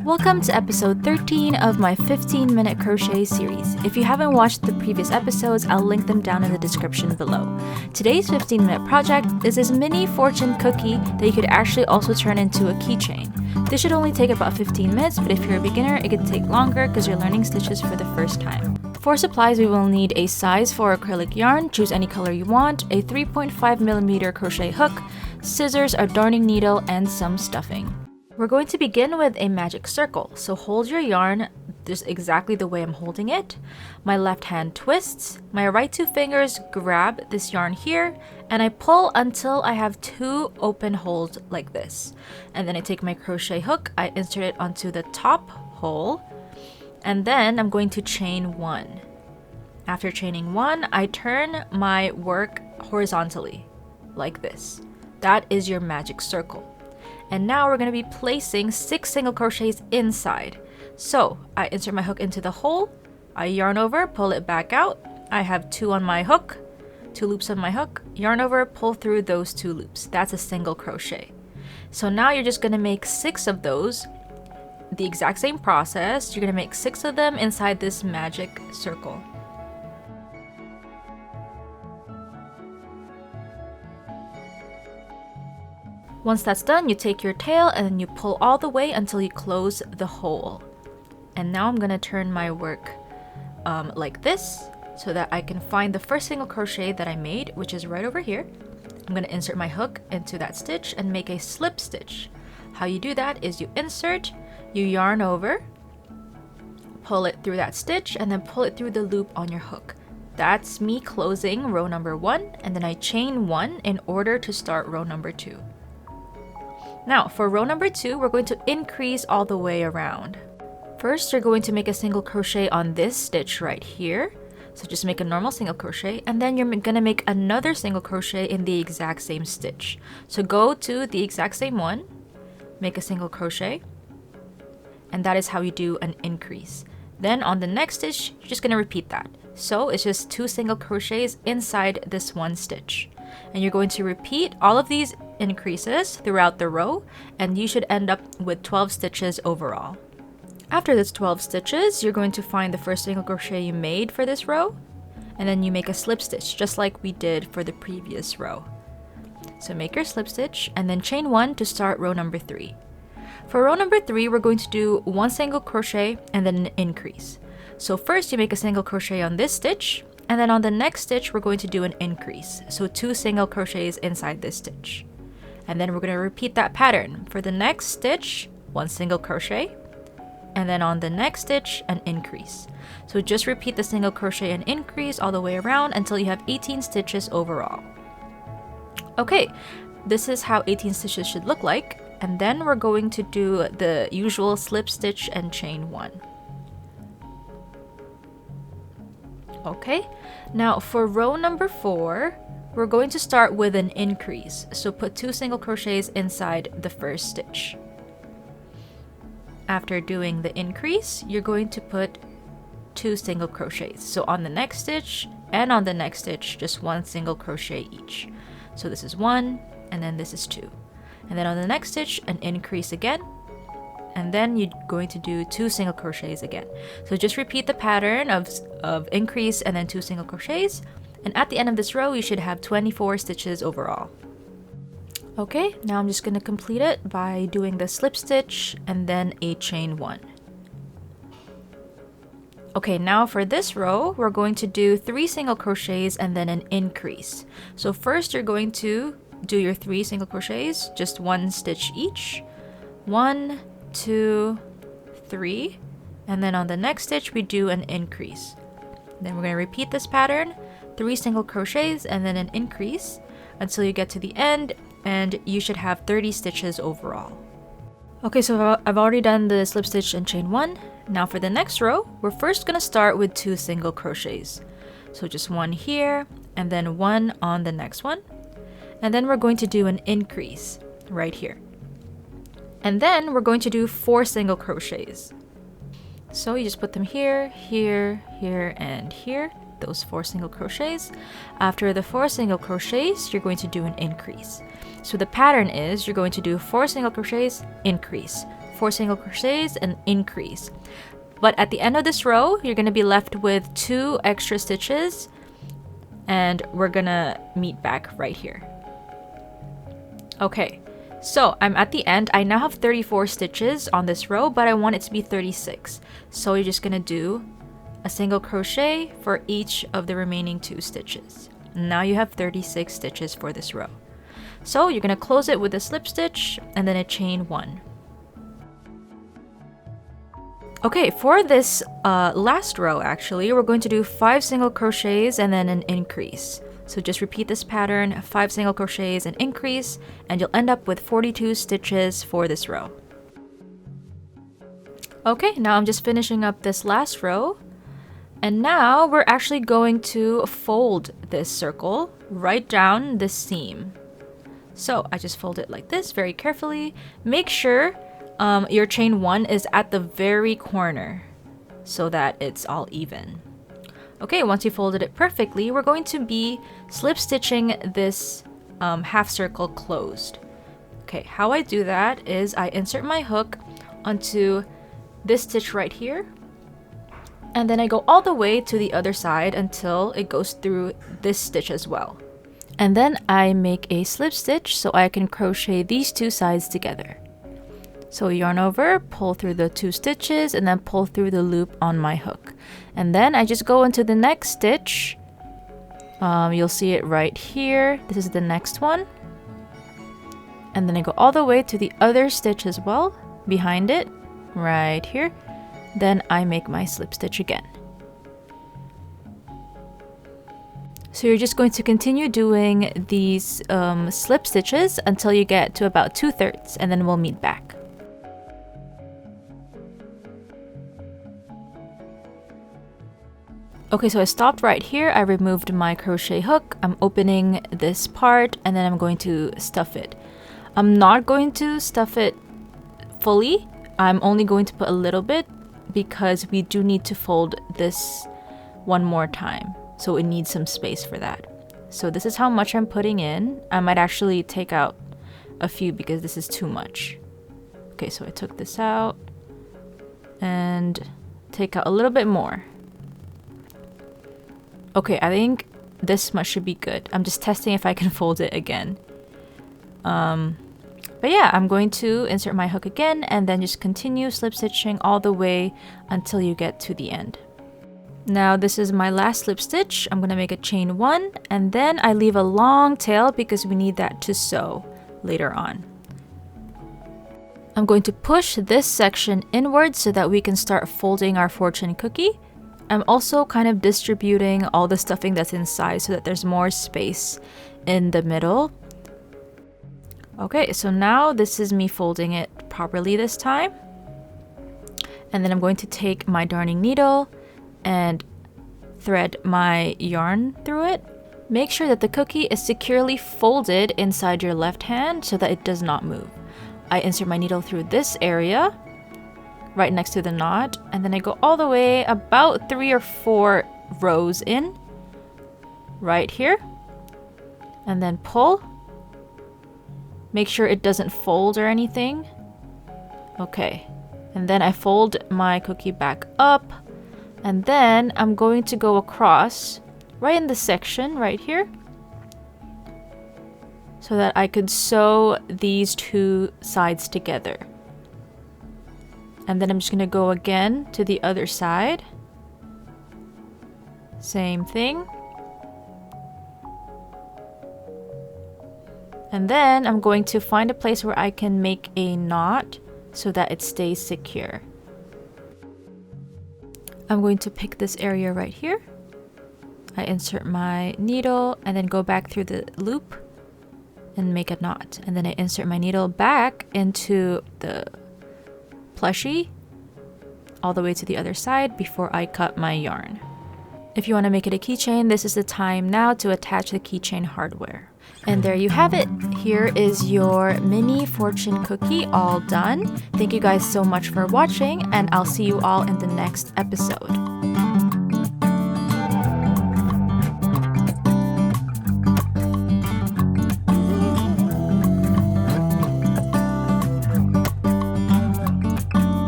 Welcome to episode 13 of my 15-minute crochet series. If you haven't watched the previous episodes, I'll link them down in the description below. Today's 15-minute project is this mini fortune cookie that you could actually also turn into a keychain. This should only take about 15 minutes, but if you're a beginner, it could take longer because you're learning stitches for the first time. For supplies, we will need a size 4 acrylic yarn, choose any color you want, a 3.5mm crochet hook, scissors, a darning needle, and some stuffing. We're going to begin with a magic circle, so hold your yarn just exactly the way I'm holding it. My left hand twists, my right two fingers grab this yarn here, and I pull until I have 2 open holes like this. And then I take my crochet hook, I insert it onto the top hole, and then I'm going to chain 1. After chaining 1, I turn my work horizontally, like this. That is your magic circle. And now we're going to be placing 6 single crochets inside. So I insert my hook into the hole, I yarn over, pull it back out. I have 2 on my hook, 2 loops on my hook, yarn over, pull through those 2 loops. That's a single crochet. So now you're just going to make 6 of those. The exact same process. You're going to make 6 of them inside this magic circle. Once that's done, you take your tail and then you pull all the way until you close the hole. And now I'm going to turn my work like this so that I can find the first single crochet that I made, which is right over here. I'm going to insert my hook into that stitch and make a slip stitch. How you do that is you insert, you yarn over, pull it through that stitch, and then pull it through the loop on your hook. That's me closing row number 1, and then I chain 1 in order to start row number 2. Now, for row number 2, we're going to increase all the way around. First, you're going to make a single crochet on this stitch right here. So just make a normal single crochet, and then you're going to make another single crochet in the exact same stitch. So go to the exact same one, make a single crochet, and that is how you do an increase. Then on the next stitch, you're just going to repeat that. So it's just 2 single crochets inside this one stitch. And you're going to repeat all of these increases throughout the row, and you should end up with 12 stitches overall. After this 12 stitches, you're going to find the first single crochet you made for this row, and then you make a slip stitch just like we did for the previous row. So make your slip stitch and then chain 1 to start row number 3. For row number 3, we're going to do 1 single crochet and then an increase. So first you make a single crochet on this stitch, and then on the next stitch we're going to do an increase. So 2 single crochets inside this stitch. And then we're going to repeat that pattern. For the next stitch, 1 single crochet, and then on the next stitch, an increase. So just repeat the single crochet and increase all the way around until you have 18 stitches overall. Okay, this is how 18 stitches should look like. And then we're going to do the usual slip stitch and chain 1. Okay, now for row number 4, we're going to start with an increase. So put 2 single crochets inside the first stitch. After doing the increase, you're going to put 2 single crochets. So on the next stitch and on the next stitch, just 1 single crochet each. So this is 1, and then this is 2. And then on the next stitch, an increase again. And then you're going to do 2 single crochets again. So just repeat the pattern of increase and then 2 single crochets. And at the end of this row, you should have 24 stitches overall. Okay, now I'm just going to complete it by doing the slip stitch and then a chain 1. Okay, now for this row, we're going to do 3 single crochets and then an increase. So first you're going to do your 3 single crochets, just 1 stitch each. 1, 2, 3. And then on the next stitch, we do an increase. Then we're going to repeat this pattern, 3 single crochets and then an increase until you get to the end, and you should have 30 stitches overall. Okay, so I've already done the slip stitch and chain 1. Now for the next row, we're first going to start with 2 single crochets. So just 1 here and then 1 on the next one. And then we're going to do an increase right here. And then we're going to do 4 single crochets. So you just put them here, here, here, and here. Those 4 single crochets. After the 4 single crochets, you're going to do an increase. So the pattern is you're going to do 4 single crochets, increase, 4 single crochets and increase. But at the end of this row, you're going to be left with 2 extra stitches, and we're gonna meet back right here. Okay, so I'm at the end. I now have 34 stitches on this row, but I want it to be 36. So you're just gonna do a single crochet for each of the remaining 2 stitches. Now you have 36 stitches for this row. So you're gonna close it with a slip stitch and then a chain 1. Okay, for this last row, actually, we're going to do 5 single crochets and then an increase. So just repeat this pattern, 5 single crochets and increase, and you'll end up with 42 stitches for this row. Okay, now I'm just finishing up this last row. And now we're actually going to fold this circle right down the seam. So I just fold it like this very carefully. Make sure your chain 1 is at the very corner so that it's all even. Okay, once you folded it perfectly, we're going to be slip stitching this half circle closed. Okay, how I do that is I insert my hook onto this stitch right here, and then I go all the way to the other side until it goes through this stitch as well. And then I make a slip stitch so I can crochet these 2 sides together. So yarn over, pull through the 2 stitches, and then pull through the loop on my hook. And then I just go into the next stitch. You'll see it right here. This is the next one. And then I go all the way to the other stitch as well, behind it, right here. Then I make my slip stitch again. So you're just going to continue doing these slip stitches until you get to about 2/3, and then we'll meet back. Okay, so I stopped right here. I removed my crochet hook. I'm opening this part, and then I'm going to stuff it. I'm not going to stuff it fully. I'm only going to put a little bit because we do need to fold this one more time. So it needs some space for that. So this is how much I'm putting in. I might actually take out a few because this is too much. Okay, so I took this out and take out a little bit more. Okay, I think this much should be good. I'm just testing if I can fold it again. But yeah, I'm going to insert my hook again and then just continue slip stitching all the way until you get to the end. Now this is my last slip stitch. I'm going to make a chain 1 and then I leave a long tail because we need that to sew later on. I'm going to push this section inward so that we can start folding our fortune cookie. I'm also kind of distributing all the stuffing that's inside so that there's more space in the middle. Okay, so now this is me folding it properly this time. And then I'm going to take my darning needle and thread my yarn through it. Make sure that the cookie is securely folded inside your left hand so that it does not move. I insert my needle through this area right next to the knot, and then I go all the way about 3 or 4 rows in right here, and then pull. Make sure it doesn't fold or anything. Okay, and then I fold my cookie back up, and then I'm going to go across right in this section right here so that I could sew these 2 sides together. And then I'm just going to go again to the other side. Same thing. And then I'm going to find a place where I can make a knot so that it stays secure. I'm going to pick this area right here. I insert my needle and then go back through the loop and make a knot. And then I insert my needle back into the plushie all the way to the other side before I cut my yarn. If you want to make it a keychain, this is the time now to attach the keychain hardware. And there you have it. Here is your mini fortune cookie all done. Thank you guys so much for watching, and I'll see you all in the next episode.